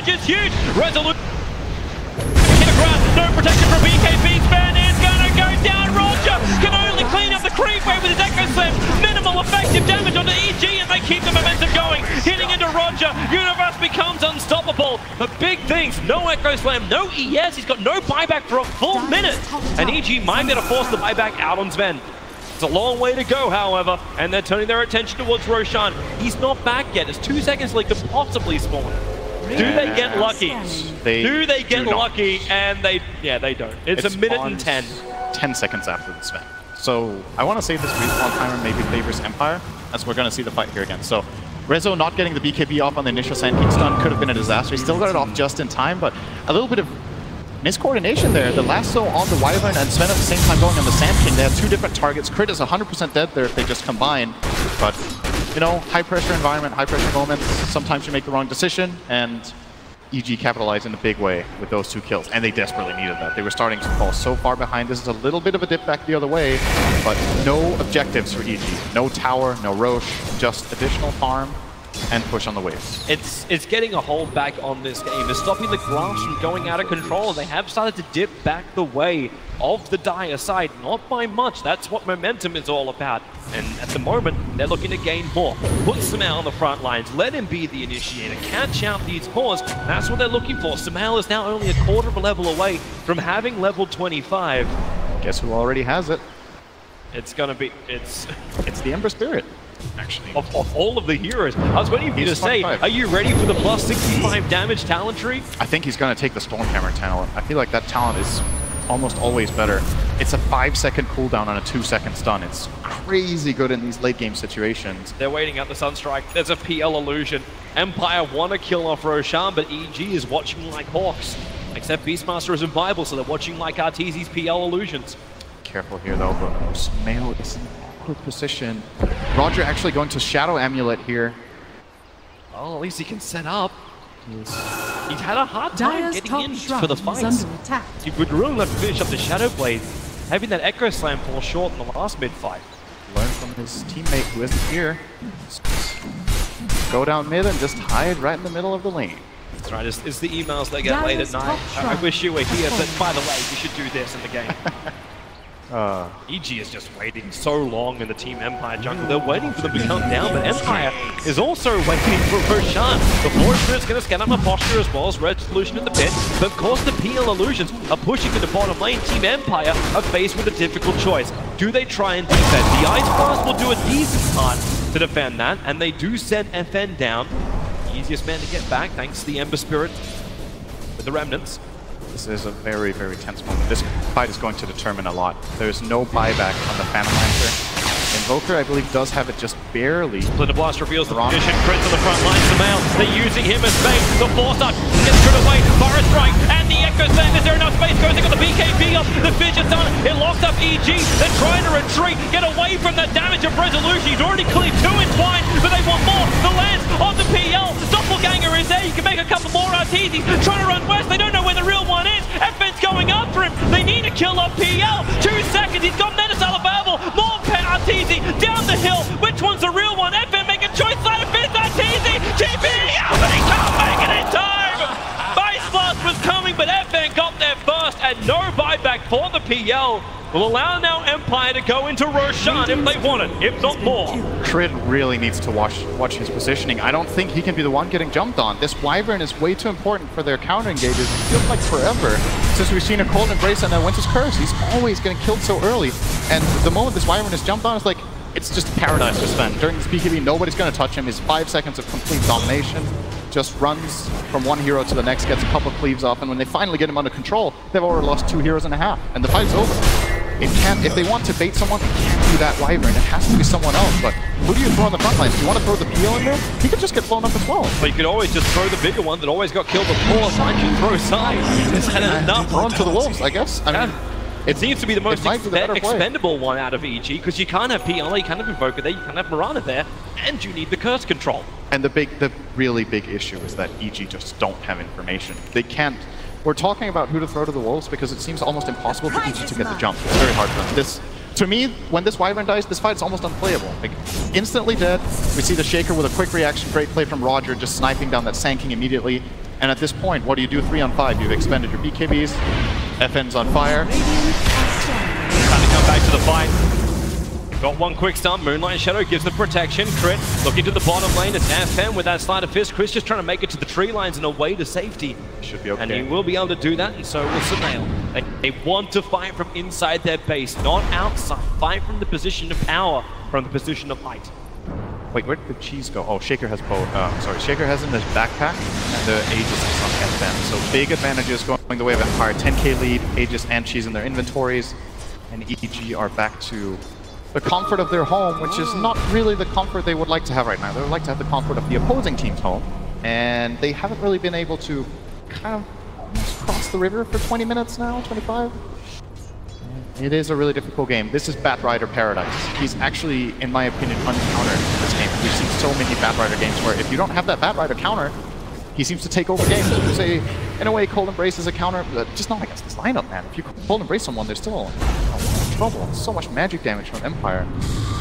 damage is huge. Resolute hit the ground, no protection from BKB. Sven is gonna go down. Roger can only clean up the creep wave with his Echo Slam. Minimal effective damage onto EG, and they keep the momentum going. Hitting into Roger, Universe becomes unstoppable. But big things, no Echo Slam, no ES. He's got no buyback for a full minute, and EG might be able to force the buyback out on Sven. It's a long way to go, however, and they're turning their attention towards Roshan. He's not back yet. There's 2 seconds till he could possibly spawn. Do they get lucky? Do they get lucky? And they don't. It's a minute and 10. 10 seconds after the Sven. So I want to say this respawn timer maybe favors Empire, as we're going to see the fight here again. So Rezo not getting the BKB off on the initial Sand King stun could have been a disaster. He still got it off just in time, but a little bit of miscoordination there. The lasso on the Wyvern and Sven at the same time going on the Sand King. They have 2 different targets. Crit is 100% dead there if they just combine. But, you know, high pressure environment, high pressure moments, sometimes you make the wrong decision, and EG capitalized in a big way with those 2 kills, and they desperately needed that. They were starting to fall so far behind. This is a little bit of a dip back the other way, but no objectives for EG. No tower, no Roche, just additional farm and push on the waves. It's getting a hold back on this game. It's stopping the grass from going out of control. They have started to dip back the way of the Dire side, not by much. That's what momentum is all about. And at the moment, they're looking to gain more. Put Sumail on the front lines, let him be the initiator, catch out these cores. That's what they're looking for. Sumail is now only a quarter of a level away from having level 25. Guess who already has it? It's gonna be, it's the Ember Spirit. Actually, of all of the heroes, I was waiting for you to say, are you ready for the plus 65 damage talent tree? I think he's going to take the Stormhammer talent. I feel like that talent is almost always better. It's a 5-second cooldown on a 2-second stun. It's crazy good in these late game situations. They're waiting out the Sunstrike. There's a PL illusion. Empire want to kill off Roshan, but EG is watching like hawks. Except Beastmaster isn't viable, so they're watching like Arteezy's PL illusions. Careful here though, but Sumail is in awkward position. Roger actually going to Shadow Amulet here. Well, at least he can set up. He's had a hard time getting in for the fights. He would really love to finish up the Shadow Blade. Having that Echo Slam fall short in the last mid-fight. Learn from his teammate who isn't here. Go down mid and just hide right in the middle of the lane. That's right, it's the emails that get late at night. I wish you were here, but by the way, you should do this in the game. EG is just waiting so long in the Team Empire jungle. They're waiting for them to come down, but Empire is also waiting for Roshan. The Force Spirit's going to scan up a posture as well as Red Solution in the pit. But of course the PL Illusions are pushing to the bottom lane. Team Empire are faced with a difficult choice. Do they try and defend? The Ice Blast will do a decent part to defend that, and they do send FN down. Easiest man to get back thanks to the Ember Spirit with the Remnants. This is a very, very tense moment. This fight is going to determine a lot. There's no buyback on the Phantom Lancer. Invoker, I believe, does have it just barely. Splinter Blast reveals the position. Crits on the front line. Sumail, they're using him as bait. The Force Arch gets screwed away. Forest Strike and the Echo Slam. Is there enough space? Goes in got the BKB up. The Fidget done. It locks up EG. They're trying to retreat. Get away from that damage of Resolution. He's already cleared 2 entwined, but they want more. The Lance on the PL. Doppelganger is there. You can make a couple more Arteezy. Trying to run west. They don't know where the real one is. FN's going after him. They need to kill off PL. 2 seconds. He's got Menace Alabama. More Arteezy down the hill. Which one's the real one? FN make a choice. Side of fifth. Arteezy. GP out, but he can't make it in time. Ice Blast was coming, but FN got there first, and no buyback for the PL. Will allow now Empire to go into Roshan if they want it, if not more. Crit really needs to watch his positioning. I don't think he can be the one getting jumped on. This Wyvern is way too important for their counter engages. It feels like forever since we've seen a Cold Embrace and then Winter's Curse. He's always getting killed so early. And the moment this Wyvern is jumped on, it's like, it's just paradise to spend. During this BKB, nobody's going to touch him. His 5 seconds of complete domination. Just runs from one hero to the next, gets a couple of cleaves off, and when they finally get him under control, they've already lost 2 heroes and a half, and the fight's over. It can't, if they want to bait someone, it can't be that Wyvern. It has to be someone else. But who do you throw on the front lines? Do you want to throw the PL in there? He could just get blown up as well. But you could always just throw the bigger one that always got killed before. Find you throw side. Just had enough. Run to the wolves, I guess. I mean, it seems to be the most expendable one out of EG, because you can't have PL, you can't have Invoker there, you can't have Mirana there, and you need the curse control. And the really big issue is that EG just don't have information. They can't. We're talking about who to throw to the wolves because it seems almost impossible for EG to get the jump. It's very hard for them. To me, when this Wyvern dies, this fight is almost unplayable. Like, instantly dead. We see the Shaker with a quick reaction, great play from Roger, just sniping down that Sand King immediately. And at this point, what do you do 3 on 5? You've expended your BKBs, FN's on fire. Trying to come back to the fight. Got one quick stun, Moonlight Shadow gives the protection. Crit looking to the bottom lane, it's FN with that Sleight of Fist. Chris just trying to make it to the tree lines and away to safety. Should be okay. And he will be able to do that, and so will Sumail. They want to fight from inside their base, not outside. Fight from the position of power, from the position of light. Wait, where did the cheese go? Oh, Shaker has both. Sorry, Shaker has in his backpack, and the Aegis is on FN. So big advantages going the way of Empire. 10k lead, Aegis and cheese in their inventories, and EG are back to the comfort of their home, which is not really the comfort they would like to have right now. They would like to have the comfort of the opposing team's home, and they haven't really been able to kind of almost cross the river for 20 minutes now, 25. It is a really difficult game. This is Batrider Paradise. He's actually, in my opinion, uncountered in this game. We've seen so many Batrider games where if you don't have that Batrider counter, he seems to take over games. You could say, in a way, Cold Embrace is a counter, but just not against this lineup, man. If you Cold Embrace someone, they're still in trouble. So much magic damage from Empire.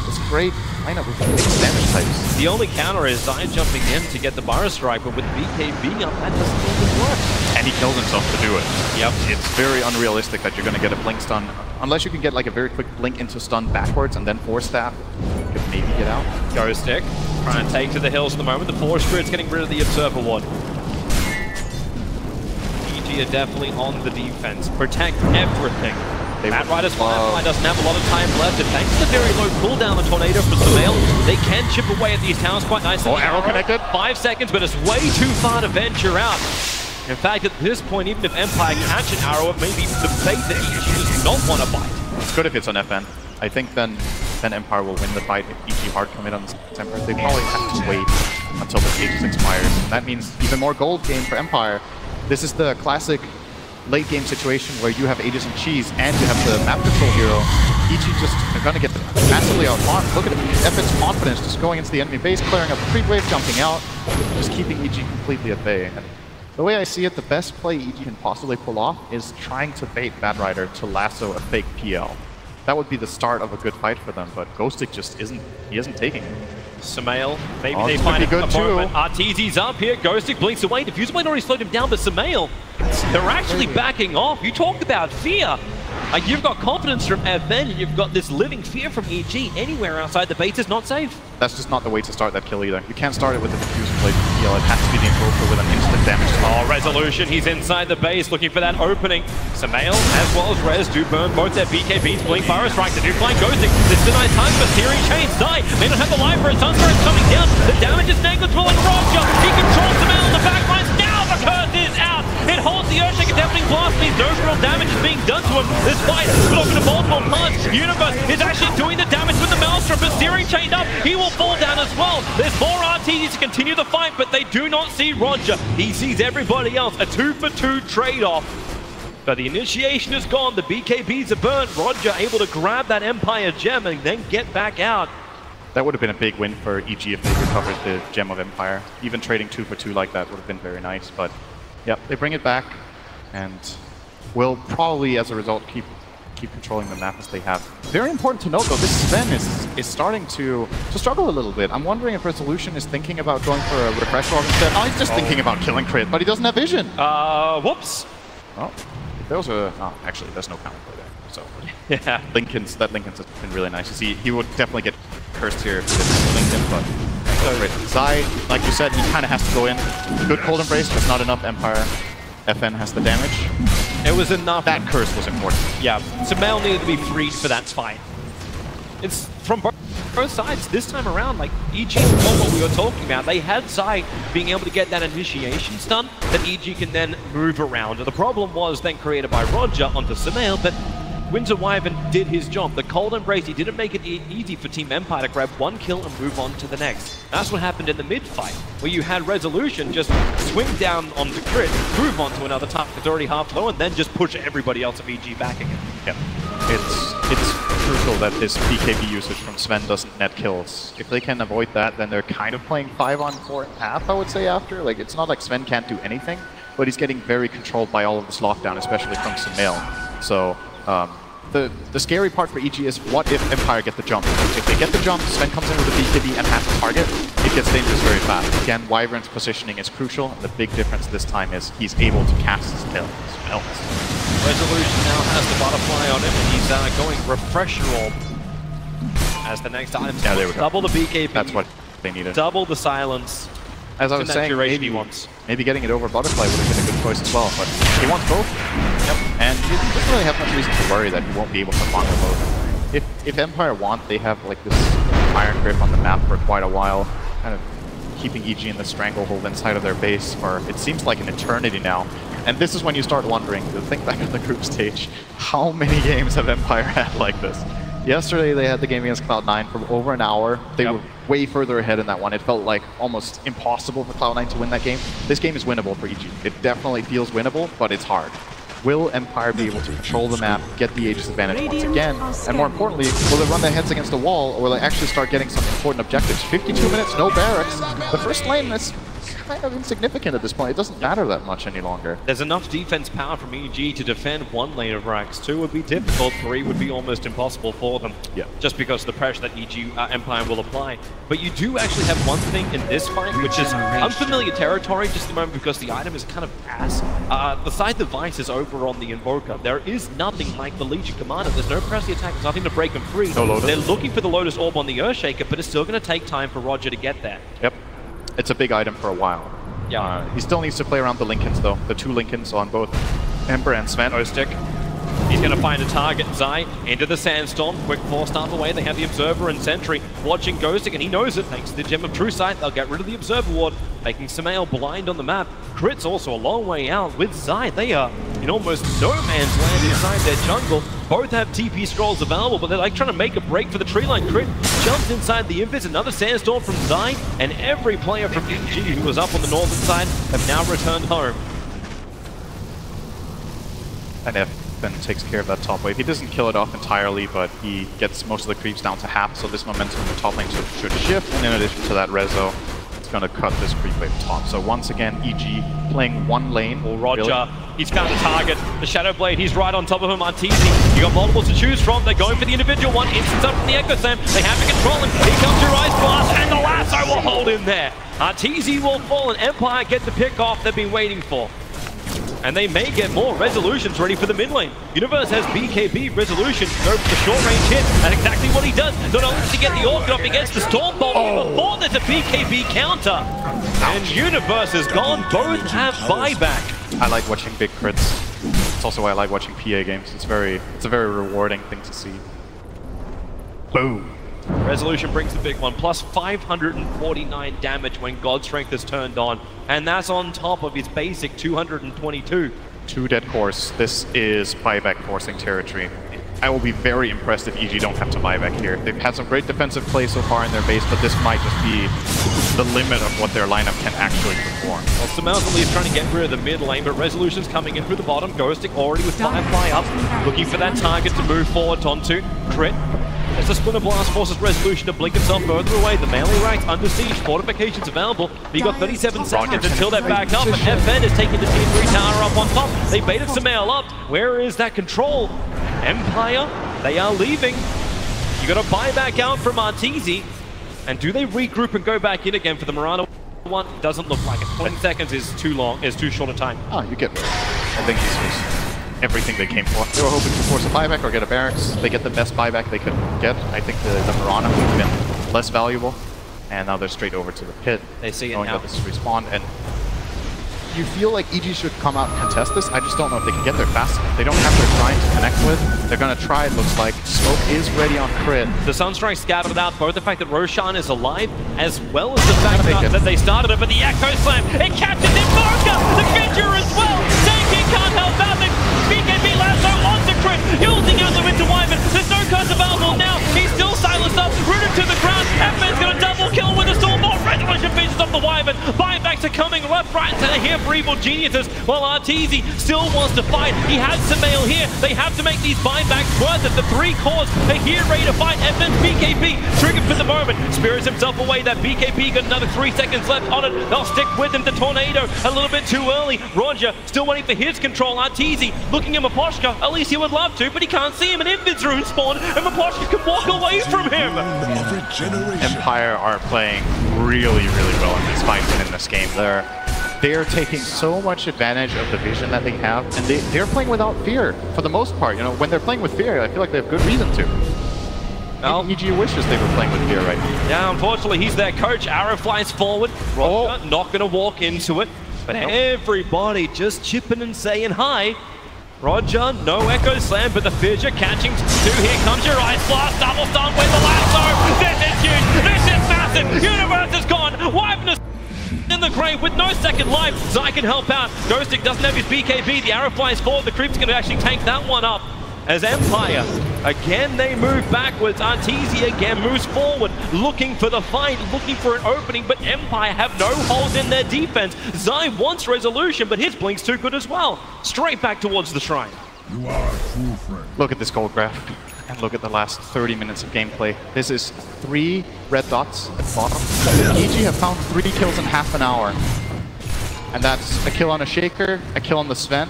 This great lineup with mixed damage types. The only counter is Zai jumping in to get the Bar Strike, but with BKB up, that doesn't even work. And he kills himself to do it. Yep. It's very unrealistic that you're going to get a blink stun, unless you can get like a very quick blink into stun backwards and then force stab. You could maybe get out. Ghost Stick, trying to take to the hills at the moment. The Force Spirit's getting rid of the Observer Ward. EG are definitely on the defense. Protect everything. Batrider's Firefly doesn't have a lot of time left. It thanks to the very low cooldown of Tornado from Sumail, they can chip away at these towers quite nicely. Oh, arrow connected. 5 seconds, but it's way too far to venture out. In fact, at this point, even if Empire catch an arrow, it may be the bait that EG does not want to bite. It's good if it's on FN. I think then Empire will win the fight if EG hard commit on the Temper. They probably have to wait until the Aegis expires. That means even more gold game for Empire. This is the classic late game situation where you have Aegis and cheese and you have the map control hero. EG just are going to get massively outfarmed. Look at it. FN's confidence just going into the enemy base, clearing up the creep wave, jumping out, just keeping EG completely at bay. And the way I see it, the best play EG can possibly pull off is trying to bait Batrider to lasso a fake PL. That would be the start of a good fight for them, but Ghostic just isn't taking it. Sumail, maybe they find a moment. Arteezy's up here, Ghostic blinks away. Diffuser Blade already slowed him down, but Sumail, they're actually backing off. You talked about fear. You've got confidence from FN, and you've got this living fear from EG. Anywhere outside the base is not safe. That's just not the way to start that kill either. You can't start it with the Diffuser Blade heal. It has to be the Invoker with an instant damage. Oh, Resolution, he's inside the base looking for that opening. Sumail as well as Rez do burn both their BKBs. Blink Fire Strike, the new flying Ghostic. This denies time for Searing Chain. Zai may not have the life for it. Sunspir's coming down. The damage is negligible, and Roger, he controls Sumail on the back lines. Now the curse is out. It holds the Earthshaker Deafening Blast. These no real damage is being done to him. This fight is looking to multiple parts. Universe is actually doing the damage with the Maelstrom, but Searing Chained up. He will fall down as well. There's more RTs to continue the fight, but they do not see Roger. He sees everybody else. A 2-for-2 trade-off. But the initiation is gone. The BKBs are burned. Roger able to grab that Empire gem and then get back out. That would have been a big win for EG if they recovered the Gem of Empire. Even trading 2-for-2 like that would have been very nice, but yep, they bring it back, and will probably, as a result, keep controlling the map as they have. Very important to note, though, this Sven is starting to struggle a little bit. I'm wondering if Resolution is thinking about going for a refresh log instead. Oh, he's just thinking about killing Crit, but he doesn't have vision. Whoops. Oh, there was a... Oh, actually, there's no counter play there. So yeah, Linken's has been really nice to see. He would definitely get cursed here if he didn't Linken, but Zai, like you said, he kind of has to go in. Good Cold Embrace, but not enough Empire. FN has the damage. It was enough. That curse was important. Yeah, Sumail needed to be freed for that fight. It's from both sides this time around. Like, EG, what we were talking about, they had Zai being able to get that initiation stun that EG can then move around. And the problem was then created by Roger onto Sumail, but Windsor Wyvern did his job. The Cold Embrace, he didn't make it easy for Team Empire to grab one kill and move on to the next. That's what happened in the mid-fight, where you had Resolution just swing down onto Crit, move on to another target that's already half low, and then just push everybody else of EG back again. Yep. It's crucial that this BKB usage from Sven doesn't net kills. If they can avoid that, then they're kind of playing 5 on 4.5, I would say, after. Like, it's not like Sven can't do anything, but he's getting very controlled by all of this lockdown, especially from Sumail. So, The scary part for EG is what if Empire get the jump? If they get the jump, Sven comes in with a BKB and has the target, it gets dangerous very fast. Again, Wyvern's positioning is crucial, and the big difference this time is he's able to cast his spells. Resolution now has the butterfly on him, and he's going refresher orb as the next item. Yeah, there we go. Double the BKB. That's what they needed. Double the silence. As I was saying, maybe getting it over Butterfly would have been a good choice as well, but he wants both. Yep. And he doesn't really have much reason to worry that he won't be able to conquer both. If Empire want, they have like this iron grip on the map for quite a while, kind of keeping EG in the stranglehold inside of their base for it seems like an eternity now. And this is when you start wondering, to think back on the group stage, how many games have Empire had like this? Yesterday they had the game against Cloud9 for over an hour. They were way further ahead in that one. It felt like almost impossible for Cloud9 to win that game. This game is winnable for EG. It definitely feels winnable, but it's hard. Will Empire be able to control the map, get the Aegis advantage once again? And more importantly, will they run their heads against a wall, or will they actually start getting some important objectives? 52 minutes, no barracks. The first lane is kind of insignificant at this point. It doesn't matter that much any longer. There's enough defense power from EG to defend one lane of racks. 2 would be difficult, 3 would be almost impossible for them. Yeah. Just because of the pressure that EG Empire will apply. But you do actually have one thing in this fight, which is unfamiliar territory just at the moment because the item is kind of ass. The side device is over on the Invoker. There is nothing like the Legion Commander. There's no press the attack, there's nothing to break them free. No Lotus. They're looking for the Lotus Orb on the Earthshaker, but it's still going to take time for Roger to get there. Yep. It's a big item for a while. Yeah. He still needs to play around the Lincolns, though. The 2 Lincolns on both Emperor and Sven. Stick. He's going to find a target. Zai into the Sandstorm. Quick 4-star away. They have the Observer and Sentry watching Ghostic, and he knows it. Thanks to the Gem of True Sight, they'll get rid of the Observer Ward, making Samael blind on the map. Crit's also a long way out. With Zai, they are in almost no man's land inside their jungle. Both have TP scrolls available, but they're like trying to make a break for the tree line. Crit jumps inside the Invis, another Sandstorm from Zai, and every player from EG who was up on the northern side have now returned home. And Evan takes care of that top wave. He doesn't kill it off entirely, but he gets most of the creeps down to half, so this momentum in the top lane should shift, and in addition to that, Rezo is going to cut this creep wave top. So once again, EG playing one lane. Well, Roger, he's found a target. The Shadow Blade, he's right on top of him. Arteezy, you got multiples to choose from. They're going for the individual one. Instance up from the Echo Slam. They have to control him. Here comes your Ice Blast, and the lasso will hold him there. Arteezy will fall, and Empire get the pick off they've been waiting for. And they may get more Resolutions ready for the mid lane. Universe has BKB Resolution, go for the short range hit, and exactly what he does. Not only to get the Orchid up against the Stormbolt, before there's a BKB counter. And Universe is gone, both have buyback. I like watching big crits. It's also why I like watching PA games. It's a very rewarding thing to see. Boom. Resolution brings the big one, plus 549 damage when God Strength is turned on, and that's on top of his basic 222. 2 dead cores. This is buyback forcing territory. I will be very impressed if EG don't have to buyback here. They've had some great defensive play so far in their base, but this might just be the limit of what their lineup can actually perform. Well, Samel's is trying to get rid of the mid lane, but Resolution's coming in through the bottom. Ghostic already with Firefly up, looking for that target to move forward onto. Crit. As the Splinter Blast forces Resolution to blink himself further away, the melee ranks under siege, fortifications available, but you got 37 seconds until they're back up, and FN is taking the Tier 3 tower up on top. They baited Samael up. Where is that control? Empire, they are leaving. You got to buy back out from Arteezy, and do they regroup and go back in again for the Mirana one? Doesn't look like it. 20 seconds is too long, is too short a time. Oh, you get rid of it. I think this was everything they came for. They were hoping to force a buyback or get a barracks. They get the best buyback they could get. I think the Mirana would have been less valuable. And now they're straight over to the pit. They see it knowing now. that this is respawn. And you feel like EG should come out and contest this. I just don't know if they can get there fast enough. They don't have their Shrine to connect with. They're going to try, it looks like. Smoke is ready on Crit. The Sunstrike scattered out both the fact that Roshan is alive, as well as the fact that they started it, but the Echo Slam, it captures Invoker! The Fidger as well! Taking can't help out, the BKB lasso onto Crit, using out the Winter Wyvern. There's no cards available now, he's still silenced up, rooted to the ground, FN's gonna double kill with a Stormbolt, Resolution finishes off the Wyvern, buybacks are coming left front and center here for Evil Geniuses, while Arteezy still wants to fight. He has Sumail here. They have to make these buybacks worth it. The 3 cores are here ready to fight. FN's BKB triggered for the moment. Spirits himself away. That BKB got another 3 seconds left on it. They'll stick with him. The Tornado a little bit too early. Roger still waiting for his control. Arteezy looking at Miposhka. At least he would love to, but he can't see him. An Infin's rune spawn, and Miposhka can walk away from him. Empire are playing really, really well in this fight and in this game. They're taking so much advantage of the vision that they have, and they're playing without fear for the most part. You know, when they're playing with fear, I feel like they have good reason to. EG wishes they were playing with fear right now. Yeah, unfortunately, he's their coach. Arrow flies forward. Roger not going to walk into it, but everybody just chipping and saying hi. Roger, no Echo Slam, but the Fissure catching 2. Here comes your Ice Blast, double stun with the lasso. This is huge. This is massive. Universe is gone. Wiping us in the grave with no second life. Zai can help out. Ghostic doesn't have his BKB. The arrow flies forward. The Creep's going to actually tank that one up. As Empire, again, they move backwards. Arteezy again moves forward, looking for the fight, looking for an opening, but Empire have no holes in their defense. Zai wants resolution, but his blink's too good as well. Straight back towards the shrine. You are a true friend. Look at this gold graph, and look at the last 30 minutes of gameplay. This is 3 red dots at the bottom. EG have found 3 kills in half an hour. And that's a kill on a Shaker, a kill on the Sven,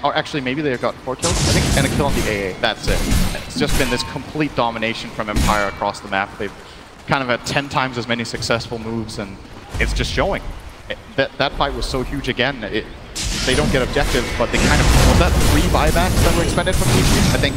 or actually maybe they've got 4 kills, I think, and a kill on the AA. That's it. It's just been this complete domination from Empire across the map. They've kind of had 10 times as many successful moves, and it's just showing. That fight was so huge again. They don't get objectives, but they kind of... Was that 3 buybacks that were expended from EG? I think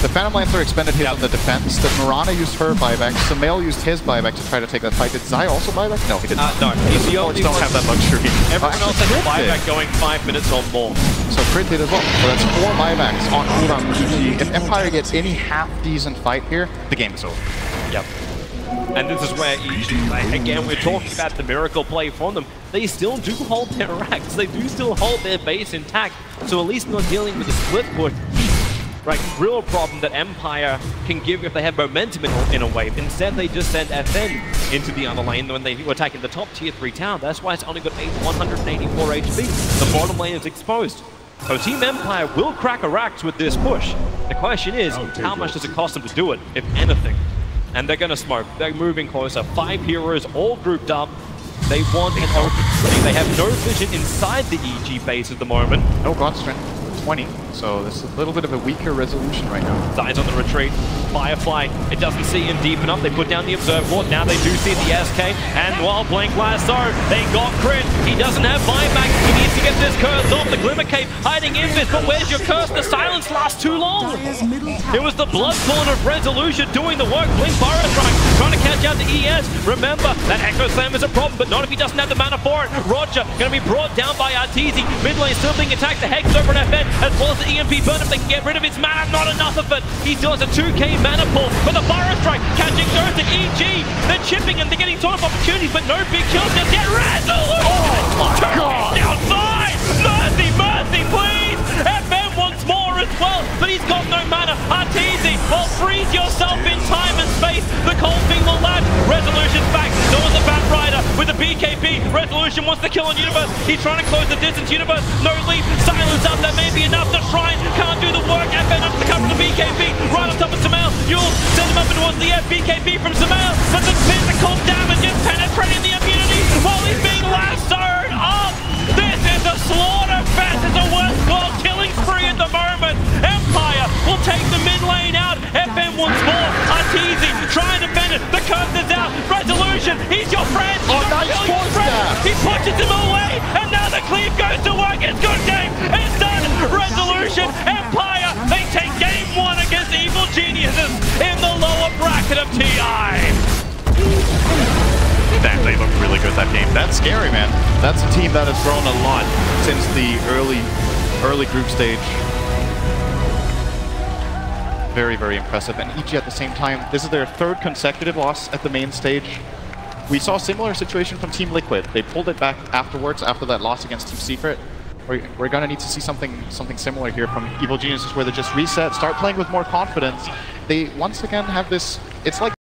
the Phantom Lancer expended his on the defense, that Mirana used her buyback, Sumail used his buyback to try to take that fight. Did Zai also buyback? No, he didn't. No, he's the only don't have that luxury. Everyone else has a buyback going 5 minutes or more. So Crit did as well. So that's 4 buybacks on cooldown for EG. If Empire gets any half-decent fight here, the game is over. Yep. And this is where EG, again, we're talking about the miracle play from them. They still do hold their racks. They do still hold their base intact. So at least not dealing with the split push. Right, real problem that Empire can give if they have momentum in a wave. Instead, they just send FN into the other lane when they were attacking the top tier 3 town. That's why it's only got 184 HP. The bottom lane is exposed. So Team Empire will crack a racks with this push. The question is, how much does it cost them to do it, if anything? And they're going to smoke. They're moving closer. 5 heroes all grouped up. They want an open. They have no vision inside the EG base at the moment. No God Strength. 20, so this is a little bit of a weaker resolution right now. Zai's on the retreat. Firefly, it doesn't see him deep enough. They put down the Observe Ward. Now they do see the SK. And while Blink Lasso, they got Crit. He doesn't have buyback. He needs to get this curse off. The Glimmer Cape hiding in this, but where's your curse? The silence lasts too long. It was the Bloodthorn of Resolution doing the work. Blink Burrow Strike, trying to catch out the ES. Remember, that Echo Slam is a problem, but not if he doesn't have the mana for it. Roger, going to be brought down by Arteezy. Mid lane still being attacked. The Hex over at FN. As well as the EMP burn if they can get rid of his mana. Not enough of it. He still has a 2k mana pull, but the Burrow Strike catching Earth and EG. They're chipping and they're getting sort of opportunities, but no big kills just yet. Resolution! Oh my God! Outside! Mercy, mercy, please! FN wants more as well, but he's got no mana. Arteezy, well, freeze yourself in time and space. The Cold Fiend will land. Resolution's back. So is the Bat Rider with the BKB. Resolution wants to kill on Universe. He's trying to close the distance. Universe, no leap. Silence up. That may be enough. The Shrine can't do the work. FN up to cover the BKB. Right on top of Sumail. You'll send him up and towards the BKB from Sumail. But the physical damage is penetrating the immunity while he's being lassoed up. This is a slaughter fest. It's a worst call killing spree at the moment. Empire will take the mid lane out. FN wants more. Arteezy trying to bend it. The curse is out. Resolution, he's your friend. Oh, nice force there. He pushes him away. And now the cleave goes to work. It's good game. It's done. Resolution, Empire. They take game 1 against Evil Geniuses in the lower bracket of TI. Damn, they look really good that game. That's scary, man. That's a team that has grown a lot since the early group stage. Very, very impressive. And EG at the same time, this is their 3rd consecutive loss at the main stage. We saw a similar situation from Team Liquid. They pulled it back afterwards, after that loss against Team Secret. We're gonna need to see something similar here from Evil Geniuses, where they just reset, start playing with more confidence. They once again have this, it's like